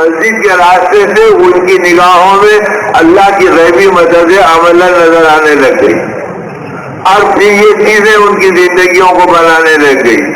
مسجد کے راستے سے ان کی نگاہوں میں اللہ کی غیبی مدد عمل نظر آنے لگ گئی. اب پھر یہ چیزیں ان کی زندگیوں کو بنانے لگ گئی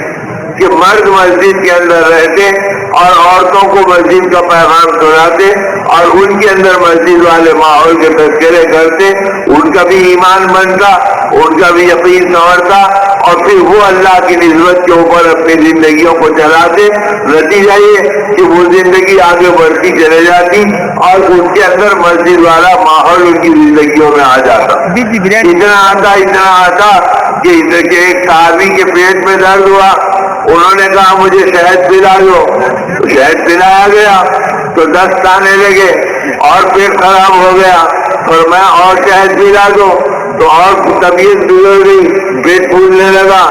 کہ مرد مسجد کے اندر رہتے اور عورتوں کو مسجد کا پیغام سناتے اور ان کے اندر مسجد والے ماحول کے تذکرے کرتے. ان کا بھی ایمان بنتا, ان کا بھی یقین سنورتا, اور پھر وہ اللہ کی نسبت کے اوپر اپنی زندگیوں کو چلاتے. نتیجہ یہ کہ وہ زندگی آگے بڑھتی چلے جاتی اور ان کے اندر مسجد والا ماحول ان کی زندگیوں میں آ جاتا. اتنا آتا کہ ایک صحابی کے پیٹ میں درد ہوا, انہوں نے کہا مجھے شہد پلا دو, تو شہد پلایا گیا تو دست آنے لگے اور پیٹ خراب ہو گیا. فرمایا اور شہد پلا دو, تو اور طبیعت بگڑ گئی, پیٹ پھولنے لگا.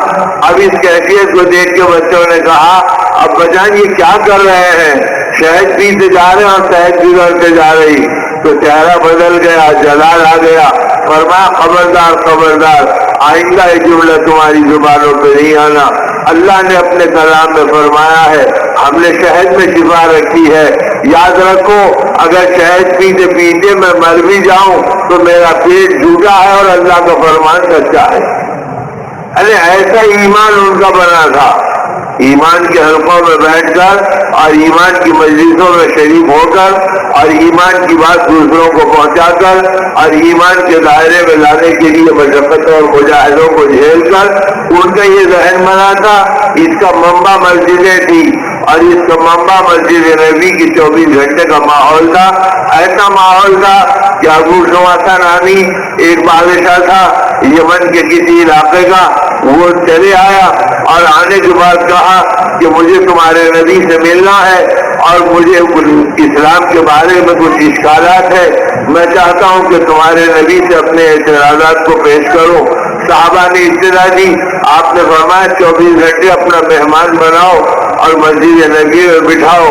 اب اس کیفیت کو دیکھ کے بچوں نے کہا ابا جان یہ کیا کر رہے ہیں, شہد پیتے جا رہے ہیں اور صحت بگڑتے جا رہی. تو چہرہ بدل گیا, جلال آ گیا. فرمایا خبردار خبردار, آئندہ یہ جملہ تمہاری زبانوں پہ نہیں آنا. اللہ نے اپنے کلام میں فرمایا ہے ہم نے شہد میں شفا رکھی ہے, یاد رکھو اگر شہد پیتے پیتے میں مر بھی جاؤں تو میرا پیٹ جھوٹا ہے اور اللہ کا فرمان سچا ہے. ارے ایسا ایمان ان کا بنا تھا. ایمان کے حلقوں میں بیٹھ کر اور ایمان کی مجلسوں میں شریک ہو کر اور ایمان کی بات دوسروں کو پہنچا کر اور ایمان کے دائرے میں لانے کے لیے مشقتوں اور مجاہدوں کو جھیل کر ان کا یہ ذہن بنا تھا. اس کا منبع مسجدیں تھی اور اس کا منبع مسجد نبی کی 24 گھنٹے کا ماحول تھا. ایسا ماحول تھا کہ ابو شواسا نامی ایک بادشاہ تھا یمن کے کسی علاقے کا, وہ چلے آیا اور آنے کے بعد کہا کہ مجھے تمہارے نبی سے ملنا ہے اور مجھے اسلام کے بارے میں کچھ اشکالات ہے, میں چاہتا ہوں کہ تمہارے نبی سے اپنے اعتراضات کو پیش کرو. صحابہ نے ابتدا دی. آپ نے فرمایا 24 گھنٹے اپنا مہمان بناؤ اور مسجد نبی میں بٹھاؤ,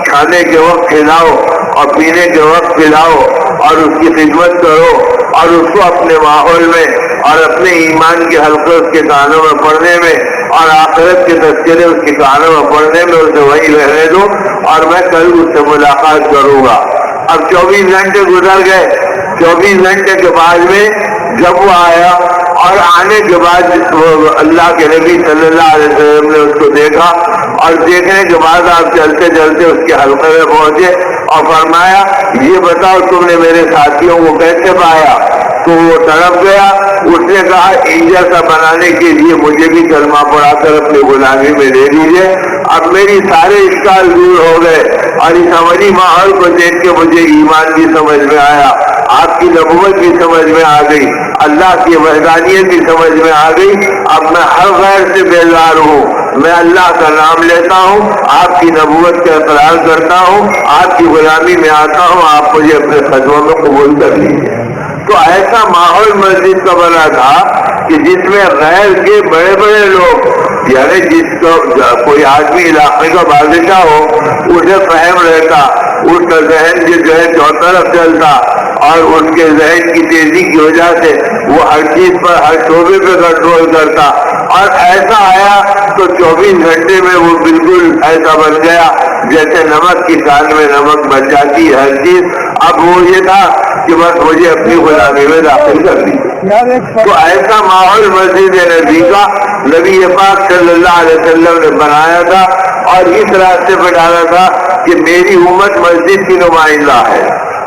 کھانے کے وقت کھلاؤ اور پینے کے وقت پلاؤ اور اس کی خدمت کرو اور اس کو اپنے ماحول میں اور اپنے ایمان کے حلقے اس کے کانوں میں پڑھنے میں اور آخرت کے تذکرے اس کے کانوں میں پڑھنے میں اسے وہی رہنے دو اور میں کل اس سے ملاقات کروں گا. اب 24 گھنٹے گزر گئے. 24 گھنٹے کے بعد میں جب وہ آیا اور آنے کے بعد اللہ کے نبی صلی اللہ علیہ وسلم نے اس کو دیکھا اور دیکھنے کے بعد آپ چلتے چلتے اس کے حلقے میں پہنچے اور فرمایا یہ بتاؤ تم نے میرے ساتھیوں کو کیسے پایا. تو وہ تڑپ گیا. اس نے کہا ان جیسا بنانے کے لیے مجھے بھی کلمہ پڑھا کر اپنی غلامی میں دے دیجیے. اب میری سارے اشکال دور ہو گئے اور اس عملی ماحول کو دیکھ کے مجھے ایمان بھی سمجھ میں آیا, آپ کی نبوت بھی سمجھ میں آ گئی, اللہ کی وحدانیت بھی سمجھ میں آ گئی. اب میں ہر غیر سے بیزار ہوں, میں اللہ کا نام لیتا ہوں, آپ کی نبوت کا اقرار کرتا ہوں, آپ کی غلامی میں آتا ہوں, آپ مجھے اپنے خدموں میں قبول کر لیجیے. تو ایسا ماحول مسجد کا بنا تھا کہ جس میں غیر کے بڑے بڑے لوگ, یعنی جس کو کوئی آدمی علاقے کا بادشاہ ہو اسے فہم رہتا, اس کا ذہن جو ہے چوطرف چلتا اور اس کے ذہن کی تیزی کی وجہ سے وہ ہر چیز پر ہر شعبے پہ کنٹرول کرتا. اور ایسا آیا تو 24 گھنٹے میں وہ بالکل ایسا بن گیا جیسے نمک کی کان میں نمک بن جاتی ہے ہر چیز. اب وہ یہ تھا کہ بس مجھے اپنی غلامی میں داخل کر دی. تو ایسا ماحول مسجد نبی کا نبی پاک صلی اللہ علیہ وسلم نے بنایا تھا اور اس راستے پہ ڈالا تھا کہ میری امت مسجد کی نمائندہ ہے.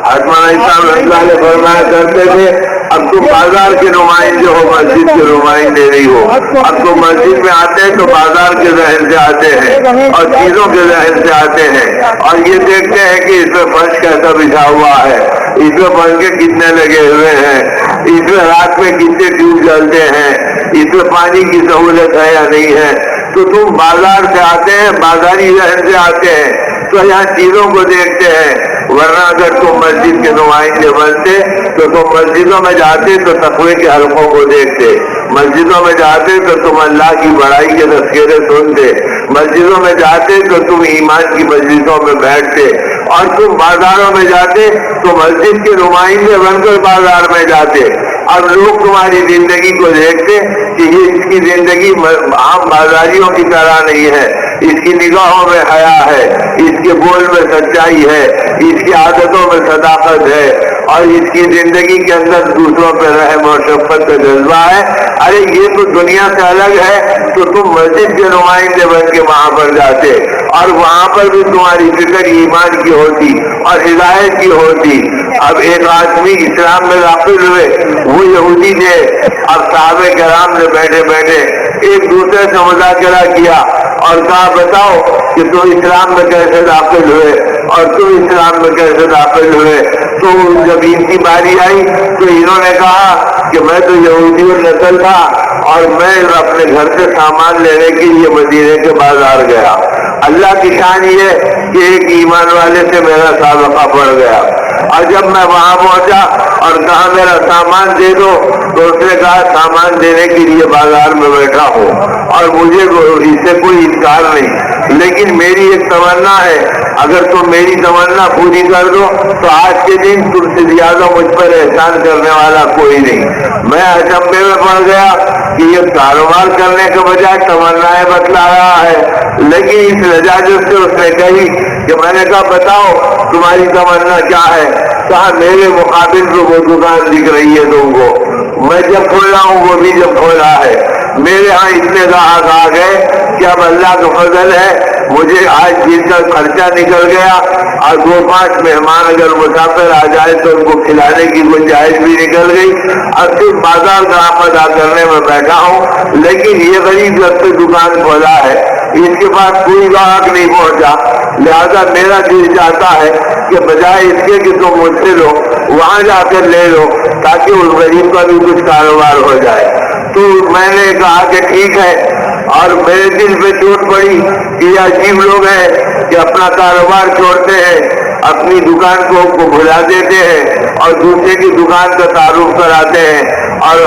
اسلام اللہ علیہ فرمایا کرتے تھے اب تم بازار کے نمائندے ہو, مسجد کے نمائندے نہیں ہو. اب تم مسجد میں آتے ہیں تو بازار کے ذہن سے آتے ہیں اور چیزوں کے ذہن سے آتے ہیں اور یہ دیکھتے ہیں کہ اس میں فرش کیسا بچھا ہوا ہے, اس میں پنکھے کتنے لگے ہوئے ہیں, اس میں رات میں کتنے ٹیوب جلتے ہیں, اس میں پانی کی سہولت ہے یا نہیں ہے. تو تم بازار سے آتے ہیں, بازاری ذہن سے آتے ہیں تو یہاں چیزوں کو دیکھتے ہیں. ورنہ اگر تم مسجد کے نمائندے بنتے تو تم مسجدوں میں جاتے تو تقوی کے حلقوں کو دیکھتے, مسجدوں میں جاتے تو تم اللہ کی بڑائی کے تذکرے سنتے, مسجدوں میں جاتے تو تم ایمان کی مجلسوں میں بیٹھتے, اور تم بازاروں میں جاتے تو مسجد کے نمائندے بن کر بازار میں جاتے. اب لوگ تمہاری زندگی کو دیکھتے کہ یہ اس کی زندگی عام بازاریوں کی طرح نہیں ہے, اس کی نگاہوں میں حیا ہے، اس کے بول میں سچائی ہے، اس کی عادتوں میں صداقت ہے، اور اس کی زندگی کے اندر دوسروں پہ رحم اور شفقت کا جذبہ ہے۔ ارے یہ تو دنیا سے الگ ہے، تو تم مسجد کے نمائندے بن کے وہاں پر جاتے اور وہاں پر بھی تمہاری فکر ایمان کی ہوتی اور ہدایت کی ہوتی۔ اب ایک آدمی اسلام میں داخل ہوئے، وہ یہودی تھے، اب صحابہ کرام نے بیٹھے بیٹھے ایک دوسرے سے مذاکرہ کیا اور کہا بتاؤ کہ تم اسلام میں کیسے داخل ہوئے اور تم اسلام میں کیسے داخل ہوئے۔ تو جب ان کی باری آئی تو انہوں نے کہا کہ میں تو یہودی نسل تھا اور میں اپنے گھر سے سامان لینے کے لیے مدینے کے بازار گیا۔ اللہ کی شان یہ کہ ایک ایمان والے سے میرا سابقہ پڑ گیا، اور جب میں وہاں پہنچا اور کہا میرا سامان دے دو تو اس نے کہا سامان دینے کے لیے بازار میں بیٹھا ہوں اور مجھے اس سے کوئی انکار نہیں، لیکن میری ایک تمنا ہے، اگر تم میری تمنا پوری کر دو تو آج کے دن تم سے زیادہ مجھ پر احسان کرنے والا کوئی نہیں۔ میں اچنبے میں پڑ گیا کہ یہ کاروبار کرنے کے بجائے تمنائیں بتلا رہا ہے، لیکن اس لجاجت سے اس نے کہی کہ میں نے کہا بتاؤ تمہاری تمنا کیا ہے؟ کہا میرے مقابل تو وہ دکان دکھ رہی ہے تم کو، میں جب کھولا ہوں وہ بھی جب کھولا ہے، میرے ہاں اتنے گاہک آ گئے کہ اب اللہ کا فضل ہے مجھے آج دن کا خرچہ نکل گیا، اور 2-5 مہمان اگر مسافر آ جائے تو ان کو کھلانے کی گنجائش بھی نکل گئی، اب صرف بازار کا ادا کرنے میں بیٹھا ہوں، لیکن یہ غریب جب سے دکان کھولا ہے اس کے پاس کوئی گاہک نہیں پہنچا، لہذا میرا دل چاہتا ہے کہ بجائے اس کے کہ تم مجھ سے لو وہاں جا کر لے لو تاکہ اس غریب کا بھی کچھ کاروبار ہو جائے۔ تو میں نے کہا کہ ٹھیک ہے، اور میرے دل پہ چوٹ پڑی کہ یہ عجیب لوگ ہیں کہ اپنا کاروبار چھوڑتے ہیں، اپنی دکان کو بھلا دیتے ہیں اور دوسرے کی دکان کا تعارف کراتے ہیں اور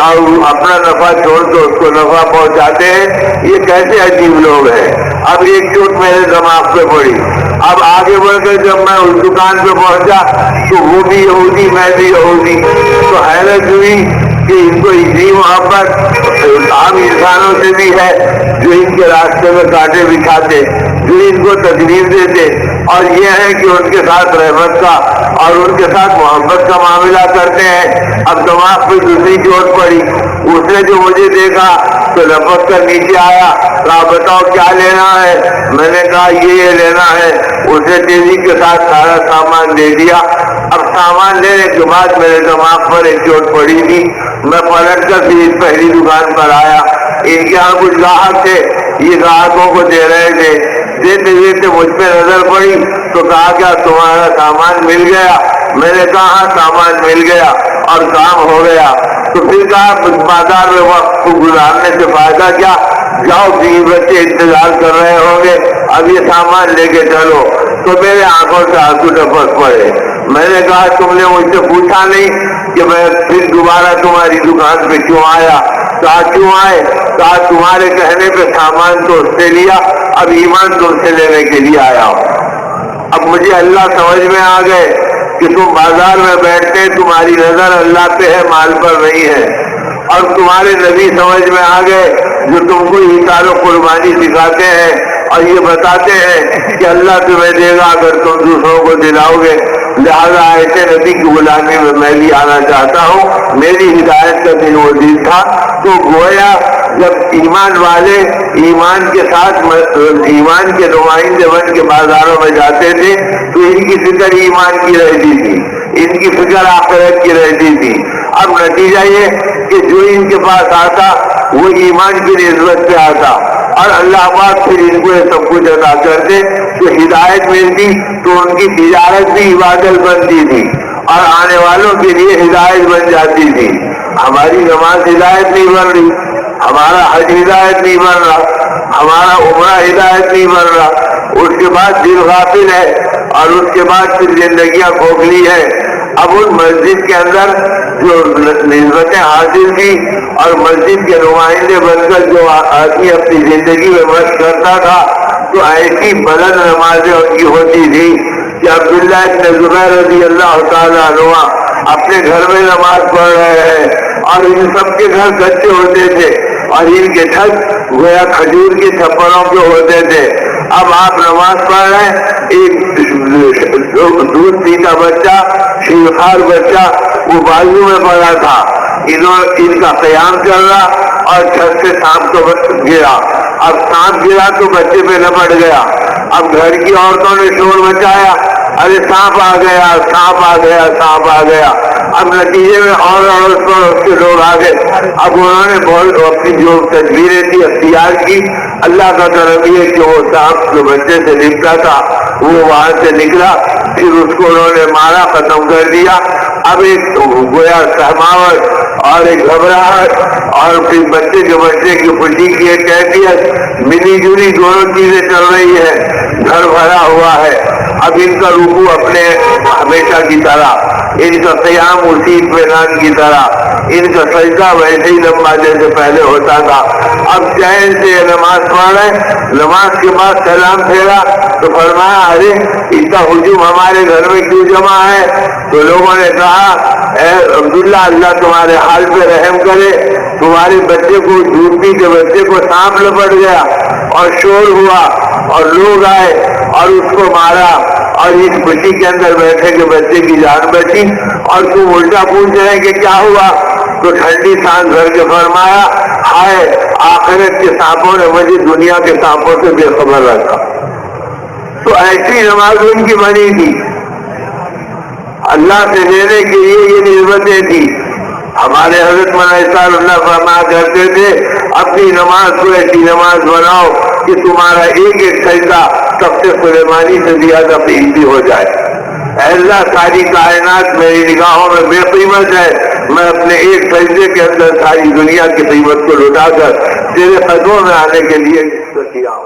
اپنا نفع چھوڑ کے اس کو نفع پہنچاتے ہیں، یہ کیسے عجیب لوگ ہیں۔ اب ایک چوٹ میرے دماغ پہ پڑی، اب آگے بڑھ کر جب میں اس دکان پہ پہنچا تو وہ بھی یہودی میں بھی یہودی، تو حیرت ہوئی کہ ان کو اتنی محبت عام انسانوں سے بھی ہے جو ان کے راستے میں کانٹے بچھاتے، جو ان کو تکلیف دیتے، اور یہ ہے کہ ان کے ساتھ رحمت کا اور ان کے ساتھ محبت کا معاملہ کرتے ہیں۔ اب دماغ پہ دوسری چوٹ پڑی، اس نے جو مجھے دیکھا تو لپک کر نیچے آیا، کہا بتاؤ کیا لینا ہے؟ میں نے کہا یہ لینا ہے۔ اس نے تیزی کے ساتھ سارا سامان دے دیا۔ اب سامان لینے کے بعد میرے دماغ پر ایک چوٹ پڑی تھی، میں پلٹ کر پھر اس پہلی دکان پر آیا، ان کے یہاں کچھ گاہک تھے، یہ گاہکوں کو دے رہے تھے، دیتے دیتے مجھ پہ نظر پڑی تو کہا کیا تمہارا سامان مل گیا؟ میں نے کہا ہاں سامان مل گیا اور کام ہو گیا۔ تو پھر کہا بازار میں وقت کو گزارنے سے فائدہ کیا، جاؤ بیوی بچے انتظار کر رہے ہوں گے، اب یہ سامان لے کے چلو۔ تو میرے آنکھوں سے آنسو ٹپک پڑے۔ میں نے کہا تم نے مجھ سے پوچھا نہیں کہ میں پھر دوبارہ تمہاری دکان پہ کیوں آیا؟ کہا کیوں آئے؟ کہا تمہارے کہنے پہ سامان تو اس سے لیا، اب ایمان تم سے لینے کے لیے آیا ہوں۔ اب مجھے اللہ سمجھ میں آ گئے کہ تم بازار میں بیٹھتے، تمہاری نظر اللہ پہ ہے، مال پر نہیں ہے، اور تمہارے نبی سمجھ میں آ گئے جو تم کو ایثار و قربانی سکھاتے ہیں اور یہ بتاتے ہیں کہ اللہ تمہیں دے گا اگر تم دوسروں کو دلاؤ گے، لہذا ایسے نبی کی غلامی میں بھی آنا چاہتا ہوں۔ میری ہدایت کا دن وہ دن تھا۔ تو گویا جب ایمان والے ایمان کے ساتھ ایمان کے نمائندے بن کے بازاروں میں جاتے تھے تو ان کی فکر ایمان کی رہتی تھی، ان کی فکر آخرت کی رہتی تھی۔ اب نتیجہ یہ کہ جو ان کے پاس آتا وہ ایمان کی نسبت سے آتا اور اللہ پاک پھر ان کو یہ سب کچھ عطا کرتے، تو ہدایت ملتی تو ان کی تجارت بھی عبادت بنتی تھی اور آنے والوں کے لیے ہدایت بن جاتی تھی۔ ہماری نماز ہدایت نہیں بن رہی، ہمارا حج ہدایت نہیں بن رہا، ہمارا عمرہ ہدایت نہیں بن رہا، اس کے بعد دل غافل ہے اور اس کے بعد پھر زندگیاں کھوکھلی ہے۔ اب ان مسجد کے اندر جو نسبتیں حاصل تھی اور مسجد کے نمائندے بن کر جو آدمی اپنی زندگی میں مشق کرتا تھا تو ایسی بلند نمازیں ان کی ہوتی تھی کہ عبداللہ بن زبیر رضی اللہ تعالیٰ عنہ اپنے گھر میں نماز پڑھ رہے ہیں اور ان سب کے گھر کچے ہوتے تھے اور ان کے چھت گویا کھجور کی چھپروں کے ہوتے تھے اب آپ نماز پڑھ رہے ہیں، ایک دودھ پیتا بچہ، شیرخوار بچہ وہ بازو میں پڑا تھا، ان کا قیام چل رہا اور چھت سے سانپ کو گرا. اب سانپ گرا تو بچے پہ لپٹ گیا. اب گھر کی عورتوں نے شور مچایا، ارے سانپ آ گیا، سانپ آ گیا، سانپ آ گیا. اب نتیجے میں اور اڑوس پڑوس کے لوگ آ گئے. اب انہوں نے بہت اپنی جو تدبیریں تھی اختیار کی. اللہ کا کرم یہ کہ وہ سانپ جو بچے سے نکلا تھا وہ وہاں سے نکلا، پھر اس کو انہوں نے مارا، ختم کر دیا. اب ایک گویا سہماوٹ اور ایک گھبراہٹ اور پھر بچے کے بچے کی خوشی کی ایک کیفیت، ملی جلی دونوں چیزیں چل رہی ہے، گھر بھرا ہوا ہے. اب ان کا رکوع اپنے ہمیشہ کی طرح، ان کا قیام اسی اطمینان کی طرح، ان کا سجدہ ویسے ہی لمبا جیسے پہلے ہوتا تھا. اب چین سے نماز پڑھ رہے، نماز کے بعد سلام پھیرا تو فرمایا ارے اتنا ہجوم ہمارے گھر میں کیوں جمع ہے؟ تو لوگوں نے کہا اے عبداللہ اللہ تمہارے حال پہ رحم کرے، تمہارے بچے کو، دودھ کے بچے کو سانپ لپٹ گیا اور شور ہوا اور لوگ آئے اور اس کو مارا اور اس خوشی کے اندر بیٹھے کہ بچے کی جان بچی، اور تم الٹا پوچھ رہے کہ کیا ہوا؟ تو ٹھنڈی سانس بھر کے فرمایا ہائے آخرت کے سانپوں نے مجھے دنیا کے سانپوں سے بے خبر رکھا. تو ایسی نماز ان کی بنی تھی، اللہ سے لینے کے لیے یہ نسبتیں تھی. ہمارے حضرت مولانا اللہ فرمایا کرتے تھے اپنی نماز کو ایسی نماز بناؤ کہ تمہارا ایک ایک سجدہ تخت سلیمانی سے زیادہ قیمتی ہو جائے. اے اللہ ساری کائنات میری نگاہوں میں بے قیمت ہے، میں اپنے ایک سجدے کے اندر ساری دنیا کی قیمت کو لٹا کر تیرے قدموں میں آنے کے لیے کیا ہوں.